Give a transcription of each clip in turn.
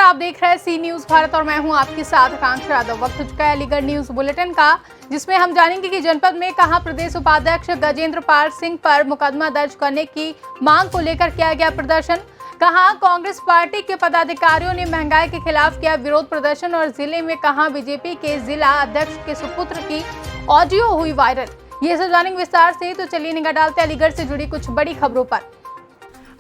आप देख रहे हैं सी न्यूज भारत और मैं हूं आपके साथ आकांक्षा यादव। वक्त हो चुका है अलीगढ़ न्यूज बुलेटिन का, जिसमें हम जानेंगे कि जनपद में कहां प्रदेश उपाध्यक्ष गजेंद्र पाल सिंह पर मुकदमा दर्ज करने की मांग को लेकर किया गया प्रदर्शन, कहां कांग्रेस पार्टी के पदाधिकारियों ने महंगाई के खिलाफ किया विरोध प्रदर्शन और जिले में कहां बीजेपी के जिला अध्यक्ष के सुपुत्र की ऑडियो हुई वायरल। ये सब जानेंगे विस्तार से, तो चलिए निगाह डालते हैं अलीगढ़ से जुड़ी कुछ बड़ी खबरों पर।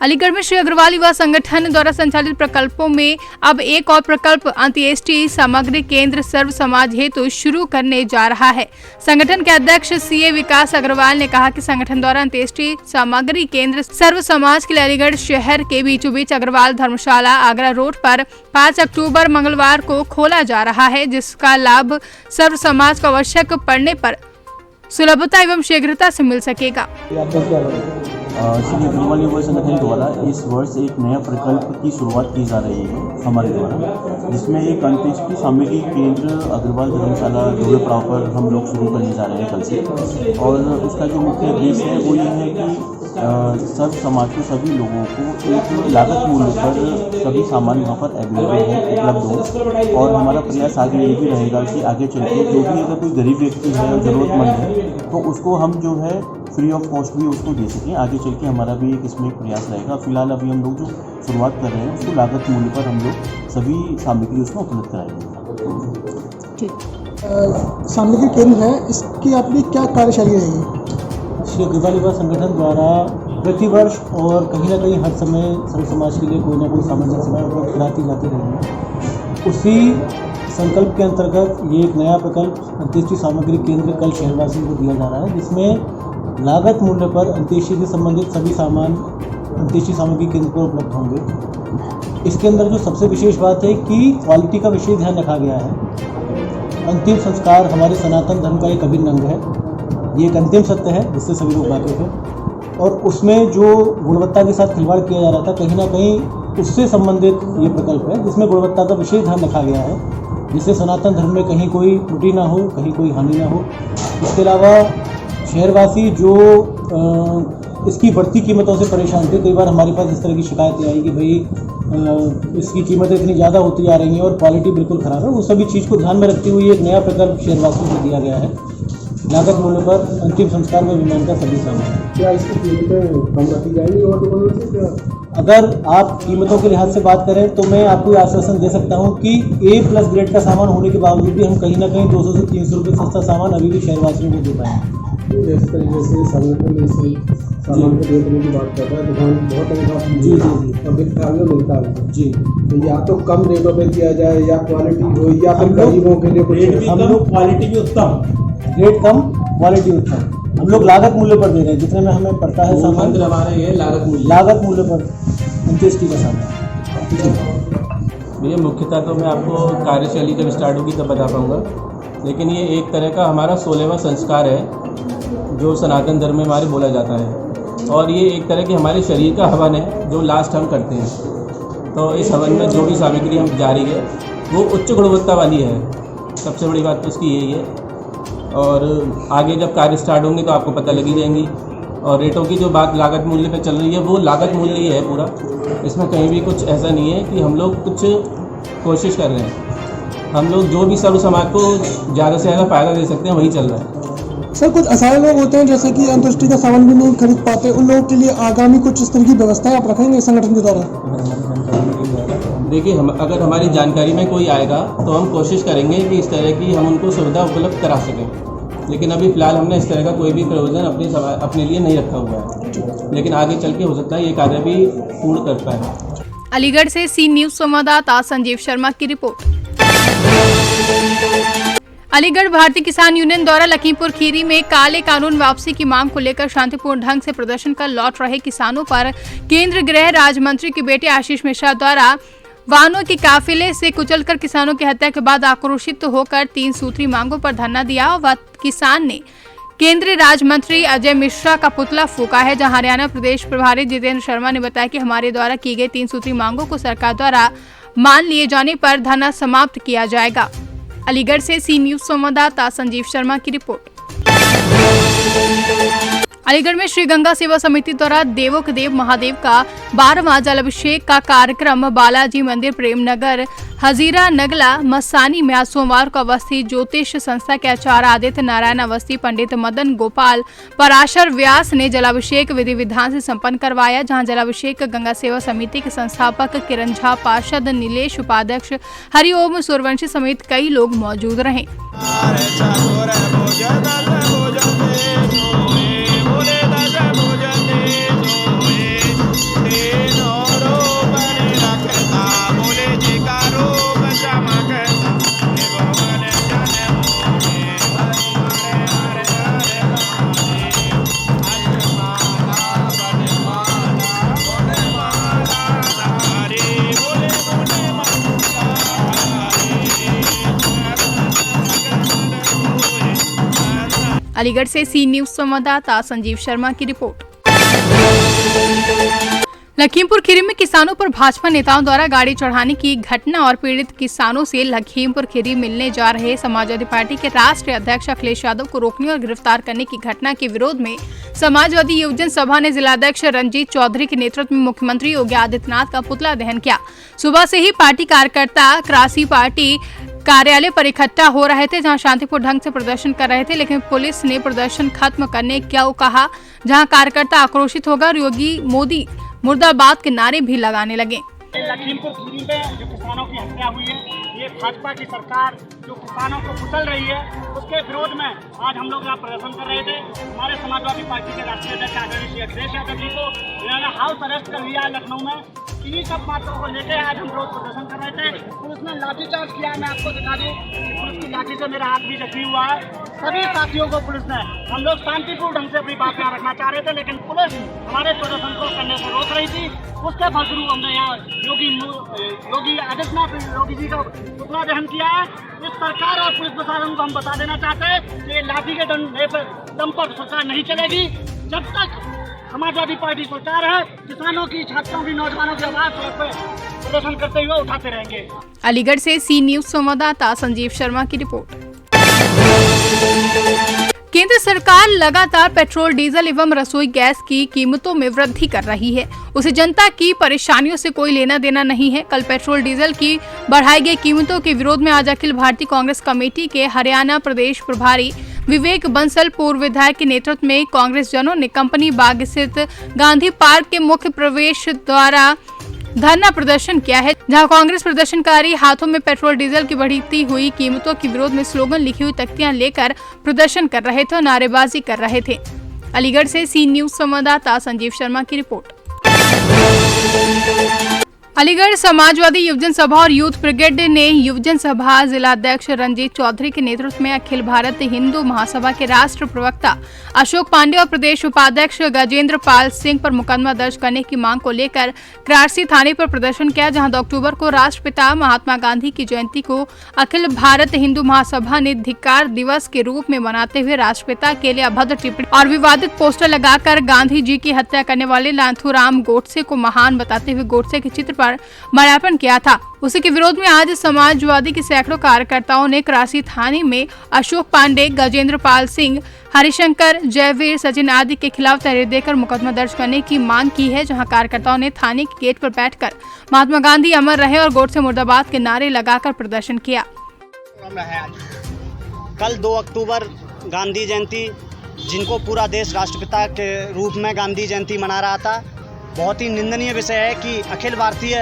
अलीगढ़ में श्री अग्रवाल युवा संगठन द्वारा संचालित प्रकल्पों में अब एक और प्रकल्प अंत्येष्टि सामग्री केंद्र सर्व समाज हेतु शुरू करने जा रहा है। संगठन के अध्यक्ष सीए विकास अग्रवाल ने कहा कि संगठन द्वारा अंत्येष्टि सामग्री केंद्र सर्व समाज के लिए अलीगढ़ शहर के बीचों बीच अग्रवाल धर्मशाला आगरा रोड पर 5 अक्टूबर मंगलवार को खोला जा रहा है, जिसका लाभ सर्व समाज को आवश्यक पड़ने पर सुलभता एवं शीघ्रता से मिल सकेगा। श्री अग्रवाल युवा संगठन द्वारा इस वर्ष एक नया प्रकल्प की शुरुआत की जा रही है हमारे द्वारा, जिसमें एक अंत्येष्टि सामग्री केंद्र अग्रवाल धर्मशाला जोड़े पड़ाव पर हम लोग शुरू करने जा रहे हैं कल से। और उसका जो मुख्य उद्देश्य है वो ये है कि सब समाज के सभी लोगों को एक लागत मूल्य पर सभी सामान वहाँ पर अवेलेबल हो, उपलब्ध हो। और हमारा प्रयास आगे ये भी रहेगा कि आगे चल के जो भी अगर कोई गरीब व्यक्ति है और ज़रूरतमंद है तो उसको हम जो है फ्री ऑफ कॉस्ट भी उसको दे सकें। आगे चल के हमारा भी एक इसमें प्रयास रहेगा। फिलहाल अभी हम लोग जो शुरुआत कर रहे हैं उसको लागत मूल्य पर हम लोग सभी सामग्री उसमें उपलब्ध कराएंगे। सामग्री केंद्र है, इसकी आपकी क्या कार्यशैली रहेगी? श्री अग्रवाल युवा संगठन द्वारा प्रतिवर्ष और कहीं ना कहीं हर समय सर्व समाज के लिए कोई ना कोई सामाजिक सेवाएं उपलब्ध कराती जाती रहेंगी। उसी संकल्प के अंतर्गत ये एक नया प्रकल्प अंत्येष्टि सामग्री केंद्र कल शहरवासियों को दिया जा रहा है, जिसमें लागत मूल्य पर अंत्येष्टि से संबंधित सभी सामान अंत्येष्टि सामग्री केंद्र पर उपलब्ध होंगे। इसके अंदर जो सबसे विशेष बात है कि क्वालिटी का विशेष ध्यान रखा गया है। अंतिम संस्कार हमारे सनातन धर्म का एक अभिन्न अंग है, ये एक अंतिम सत्य है जिससे सभी लोग वाकिफ हैं। और उसमें जो गुणवत्ता के साथ खिलवाड़ किया जा रहा था, कहीं ना कहीं उससे संबंधित ये प्रकल्प है जिसमें गुणवत्ता का विशेष ध्यान रखा गया है, जिससे सनातन धर्म में कहीं कोई त्रुटि ना हो, कहीं कोई हानि ना हो। इसके अलावा शहरवासी जो इसकी बढ़ती कीमतों से परेशान थे, कई बार हमारे पास इस तरह की शिकायतें आई कि भाई इसकी कीमतें इतनी ज़्यादा होती जा रही हैं और क्वालिटी बिल्कुल ख़राब है। वो सभी चीज़ को ध्यान में रखते हुए एक नया प्रकल्प शहरवासियों को दिया गया है। लागत मूल्य पर अंतिम संस्कार में विमान का सभी सामान। क्या इसकी कीमतें कम रखी जाएंगी और दुकानों से? क्या अगर आप कीमतों के लिहाज से बात करें तो मैं आपको आश्वासन दे सकता हूं कि A+ ग्रेड का सामान होने के बावजूद भी हम कहीं ना कहीं 200 से 300 रुपये सस्ता सामान अभी भी शहरवासियों को दे पाएंगे। जिस तरीके से संगठन सामान को बेचने की बात कर रहा है, दुकान बहुत अधिक जी और मिलता है जी। तो या तो कम रेटों पे दिया जाए या क्वालिटी हो, या फिर गरीबों के लिए कुछ हम लोग क्वालिटी भी उत्तम, रेट कम क्वालिटी उत्तम हम लोग लागत मूल्य पर दे रहे हैं। जितने में हमें पड़ता है सामान हमारे लागत मूल्य पर अंत्येष्टि का सामान। भैया मुख्यतः तो मैं आपको कार्यशैली जब स्टार्ट होगी तब बता पाऊँगा, लेकिन ये एक तरह का हमारा 16वां संस्कार है जो सनातन धर्म में हमारे बोला जाता है। और ये एक तरह की हमारे शरीर का हवन है जो लास्ट हम करते हैं। तो इस हवन में जो भी सामग्री हम जारी है वो उच्च गुणवत्ता वाली है। सबसे बड़ी बात तो उसकी यही है। और आगे जब कार्य स्टार्ट होंगे तो आपको पता लगी जाएंगी। और रेटों की जो बात लागत मूल्य पे चल रही है वो लागत मूल्य ही है पूरा, इसमें कहीं भी कुछ ऐसा नहीं है कि हम लोग कुछ कोशिश कर रहे हैं। हम लोग जो भी सर्व समाज को ज़्यादा से ज़्यादा फ़ायदा दे सकते हैं वही चल रहा है। सर, कुछ असहाय लोग होते हैं जैसे कि अंत्येष्टि का सामान भी नहीं खरीद पाते, उन लोगों के लिए आगामी कुछ इस तरह की व्यवस्थाएं आप रखेंगे संगठन के द्वारा? देखिए, हम अगर हमारी जानकारी में कोई आएगा तो हम कोशिश करेंगे कि इस तरह की हम उनको सुविधा उपलब्ध करा सकें। लेकिन अभी फ़िलहाल हमने इस तरह का कोई भी प्रयोजन अपने लिए नहीं रखा हुआ है, लेकिन आगे चल के हो सकता है ये कार्य भी पूर्ण कर पाए। अलीगढ़ से सी न्यूज संवाददाता संजीव शर्मा की रिपोर्ट। अलीगढ़ भारतीय किसान यूनियन द्वारा लखीमपुर खीरी में काले कानून वापसी की मांग को लेकर शांतिपूर्ण ढंग से प्रदर्शन कर लौट रहे किसानों पर केंद्रीय गृह राज्य मंत्री के बेटे आशीष मिश्रा द्वारा वाहनों के काफिले से कुचलकर किसानों की हत्या के बाद आक्रोशित होकर 3 सूत्री मांगों पर धरना दिया। वह किसान ने केंद्रीय राज्य मंत्री अजय मिश्रा का पुतला फूका है, जहां हरियाणा प्रदेश प्रभारी जितेंद्र शर्मा ने बताया कि हमारे द्वारा की गई 3 सूत्री मांगों को सरकार द्वारा मान लिए जाने पर धरना समाप्त किया जाएगा। अलीगढ़ से सी न्यूज संवाददाता संजीव शर्मा की रिपोर्ट। अलीगढ़ में श्री गंगा सेवा समिति द्वारा देवों देव महादेव का 12वां जलाभिषेक का कार्यक्रम बालाजी मंदिर प्रेमनगर हजीरा नगला मसानी में आज सोमवार को अवस्थी ज्योतिष संस्था के आचार्य आदित्य नारायण अवस्थी पंडित मदन गोपाल पराशर व्यास ने जलाभिषेक विधि विधान से संपन्न करवाया, जहां जलाभिषेक गंगा सेवा समिति के संस्थापक किरण झा, पार्षद नीलेश, उपाध्यक्ष हरिओम सूर्यवंशी समेत कई लोग मौजूद रहे। अलीगढ़ से सी न्यूज संवाददाता संजीव शर्मा की रिपोर्ट। लखीमपुर खीरी में किसानों पर भाजपा नेताओं द्वारा गाड़ी चढ़ाने की घटना और पीड़ित किसानों से लखीमपुर खीरी मिलने जा रहे समाजवादी पार्टी के राष्ट्रीय अध्यक्ष अखिलेश यादव को रोकने और गिरफ्तार करने की घटना के विरोध में समाजवादी युवजन सभा ने जिलाध्यक्ष रंजीत चौधरी के नेतृत्व में मुख्यमंत्री योगी आदित्यनाथ का पुतला दहन किया। सुबह से ही पार्टी कार्यकर्ता क्रासी पार्टी कार्यालय पर इकट्ठा हो रहे थे, जहां शांतिपूर्ण ढंग से प्रदर्शन कर रहे थे, लेकिन पुलिस ने प्रदर्शन खत्म करने को कहा, जहां कार्यकर्ता आक्रोशित होकर योगी मोदी मुर्दाबाद के नारे भी लगाने लगे। लखीमपुर खीरी में जो किसानों की हत्या हुई है, ये भाजपा की सरकार जो किसानों को कुचल रही है, उसके विरोध में आज हम लोग यहाँ प्रदर्शन कर रहे थे। हमारे समाजवादी पार्टी के राष्ट्रीय अध्यक्ष आदरणीय श्री अखिलेश यादव जी को इन्होंने हाउस अरेस्ट कर लिया लखनऊ में। इन्हीं सब बातों को लेकर आज हम लोग प्रदर्शन कर रहे थे। पुलिस ने लाठीचार्ज किया। मैं आपको दिखा दूं कि पुलिस की लाठी से मेरा हाथ भी जख्मी हुआ है। सभी साथियों को पुलिस ने, हम लोग शांतिपूर्ण ढंग से अपनी बात यहाँ रखना चाह रहे थे, लेकिन पुलिस हमारे प्रदर्शन को करने से रोक रही थी। उसके फलस्वरूप हमने यहाँ योगी आदित्यनाथ योगी जी का पुतला दहन किया है। इस सरकार और पुलिस प्रशासन को हम बता देना चाहते हैं कि लाठी के दम पर सरकार नहीं चलेगी। जब तक समाजवादी पार्टी सरकार है, किसानों की, छात्रों की, नौजवानों की आवाज सड़क पर प्रदर्शन करते हुए उठाते रहेंगे। अलीगढ़ से सी न्यूज संवाददाता संजीव शर्मा की रिपोर्ट। केंद्र सरकार लगातार पेट्रोल, डीजल एवं रसोई गैस की कीमतों में वृद्धि कर रही है। उसे जनता की परेशानियों से कोई लेना देना नहीं है। कल पेट्रोल डीजल की बढ़ाई गई कीमतों के विरोध में आज अखिल भारतीय कांग्रेस कमेटी के हरियाणा प्रदेश प्रभारी विवेक बंसल पूर्व विधायक के नेतृत्व में कांग्रेस जनों ने कंपनी बाग स्थित गांधी पार्क के मुख्य प्रवेश द्वारा धरना प्रदर्शन किया है, जहां कांग्रेस प्रदर्शनकारी हाथों में पेट्रोल डीजल की बढ़ती हुई कीमतों के विरोध में स्लोगन लिखी हुई तख्तियां लेकर प्रदर्शन कर रहे थे और नारेबाजी कर रहे थे। अलीगढ़ से सी न्यूज संवाददाता संजीव शर्मा की रिपोर्ट। अलीगढ़ समाजवादी युवजन सभा और यूथ ब्रिगेड ने युवजन सभा जिलाध्यक्ष रंजीत चौधरी के नेतृत्व में अखिल भारत हिंदू महासभा के राष्ट्र प्रवक्ता अशोक पांडे और प्रदेश उपाध्यक्ष गजेंद्र पाल सिंह पर मुकदमा दर्ज करने की मांग को लेकर क्रासी थाने पर प्रदर्शन किया, जहां 2 अक्टूबर को राष्ट्रपिता महात्मा गांधी की जयंती को अखिल भारत हिंदू महासभा ने धिक्कार दिवस के रूप में मनाते हुए राष्ट्रपिता के लिए अभद्र टिप्पणी और विवादित पोस्टर लगाकर गांधी जी की हत्या करने वाले नाथूराम गोडसे को महान बताते हुए गोडसे के चित्र पर माल्यार्पण किया था। उसी के विरोध में आज समाजवादी के सैकड़ों कार्यकर्ताओं ने क्रासी थाने में अशोक पांडे, गजेंद्र पाल सिंह, हरिशंकर, जयवीर, सचिन आदि के खिलाफ तहरीर देकर मुकदमा दर्ज करने की मांग की है, जहां कार्यकर्ताओं ने थाने के गेट पर बैठकर महात्मा गांधी अमर रहे और गोडसे मुर्दाबाद के नारे लगाकर प्रदर्शन किया। कल 2 अक्टूबर गांधी जयंती, जिनको पूरा देश राष्ट्रपिता के रूप में गांधी जयंती मना रहा था, बहुत ही निंदनीय विषय है कि अखिल भारतीय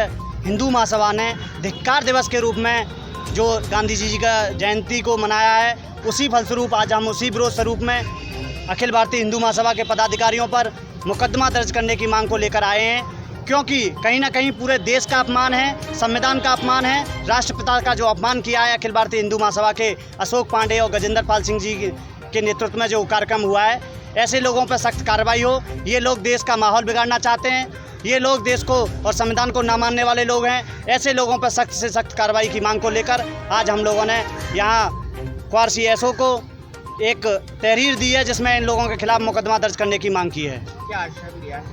हिंदू महासभा ने धिक्कार दिवस के रूप में जो गांधी जी का जयंती को मनाया है, उसी फलस्वरूप आज हम उसी विरोध स्वरूप में अखिल भारतीय हिंदू महासभा के पदाधिकारियों पर मुकदमा दर्ज करने की मांग को लेकर आए हैं, क्योंकि कहीं ना कहीं पूरे देश का अपमान है, संविधान का अपमान है, राष्ट्रपिता का जो अपमान किया है अखिल भारतीय हिंदू महासभा के अशोक पांडे और गजेंद्र पाल सिंह जी के नेतृत्व में जो कार्यक्रम हुआ है, ऐसे लोगों पर सख्त कार्रवाई हो। ये लोग देश का माहौल बिगाड़ना चाहते हैं, ये लोग देश को और संविधान को ना मानने वाले लोग हैं। ऐसे लोगों पर सख्त से सख्त कार्रवाई की मांग को लेकर आज हम लोगों ने यहाँ क्वारसी एसओ को एक तहरीर दी है, जिसमें इन लोगों के खिलाफ मुकदमा दर्ज करने की मांग की है। क्या आश्वासन दिया है?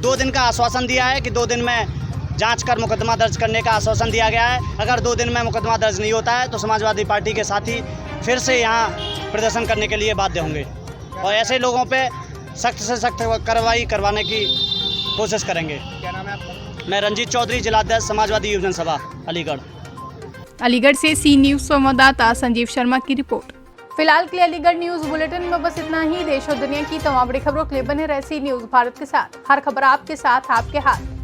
2 दिन का आश्वासन दिया है कि 2 दिन में जांच कर मुकदमा दर्ज करने का आश्वासन दिया गया है। अगर 2 दिन में मुकदमा दर्ज नहीं होता है तो समाजवादी पार्टी के साथी फिर से यहाँ प्रदर्शन करने के लिए बाध्य होंगे और ऐसे लोगों पे सख्त से सख्त कार्रवाई करवाने की कोशिश करेंगे। क्या नाम है आपका? मैं रंजीत चौधरी, जिलाध्यक्ष समाजवादी युवजन सभा अलीगढ़। अलीगढ़ से सी न्यूज संवाददाता संजीव शर्मा की रिपोर्ट। फिलहाल के लिए अलीगढ़ न्यूज बुलेटिन में बस इतना ही। देश और दुनिया की तमाम बड़ी खबरों के लिए बने रहे सी न्यूज भारत के साथ। हर खबर आपके साथ, आपके हाथ।